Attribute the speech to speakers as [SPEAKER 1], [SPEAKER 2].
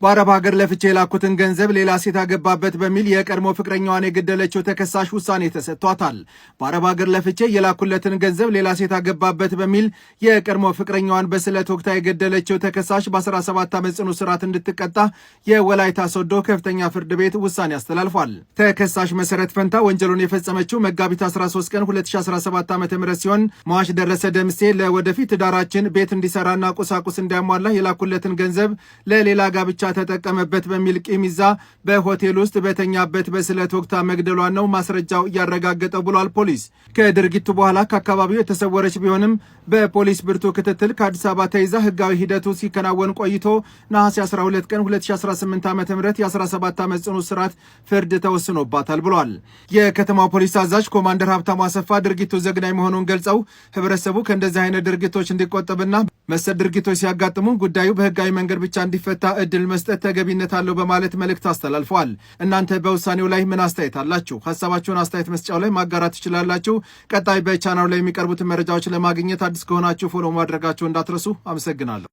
[SPEAKER 1] በአረብ ሀገር ለፍቼ የላኩትን ገንዘብ ሌላ ሴት አገባበት በሚል የቀድሞ ፍቅረኛዋን የገደለችው ተከሳሽ ውሳኔ ተሰጥቷታል። በአረብ ሀገር ለፍቼ የላኩለትን ገንዘብ ሌላ ሴት አገባበት በሚል የቀድሞ ፍቅረኛዋን በስለት ወቅታ የገደለችው ተከሳሽ በ17 ዓመት ጽኑ እስራት እንድትቀጣ የወላይታ ሶዶ ከፍተኛ ፍርድ ቤት ውሳኔ አስተላልፏል። ተከሳሽ መሰረት ፈንታ ወንጀሉን የፈጸመችው መጋቢት 13 ቀን 2017 ዓ.ም ሲሆን ሟች ደረሰ ደምሴ ለወደፊት ትዳራችን ቤት እንዲሰራና ቁሳቁስ እንዲያሟላ የላኩለትን ገንዘብ ለሌላ ጋብቻ ተጠቀመበት በሚል ቂም ይዛ በሆቴል ውስጥ በተኛበት በስለት ወቅታ መግደሏን ነው ማስረጃው እያረጋገጠው ብሏል ፖሊስ። ከድርጊቱ በኋላ ከአካባቢው የተሰወረች ቢሆንም በፖሊስ ብርቱ ክትትል ከአዲስ አበባ ተይዛ ህጋዊ ሂደቱ ሲከናወን ቆይቶ ነሐሴ 12 ቀን 2018 ዓ.ም የ17 ዓመት ጽኑ እስራት ፍርድ ተወስኖባታል ብሏል። የከተማው ፖሊስ አዛዥ ኮማንደር ሀብታሙ አሰፋ ድርጊቱ ዘግናኝ መሆኑን ገልጸው ህብረተሰቡ ከእንደዚህ አይነት ድርጊቶች እንዲቆጠብና መሰል ድርጊቶች ሲያጋጥሙ ጉዳዩ በህጋዊ መንገድ ብቻ እንዲፈታ እድል መስጠት ተገቢነት አለው በማለት መልእክት አስተላልፈዋል። እናንተ በውሳኔው ላይ ምን አስተያየት አላችሁ? ሀሳባችሁን አስተያየት መስጫው ላይ ማጋራት ትችላላችሁ። ቀጣይ በቻናሉ ላይ የሚቀርቡትን መረጃዎች ለማግኘት አዲስ ከሆናችሁ ፎሎ ማድረጋችሁ እንዳትረሱ። አመሰግናለሁ።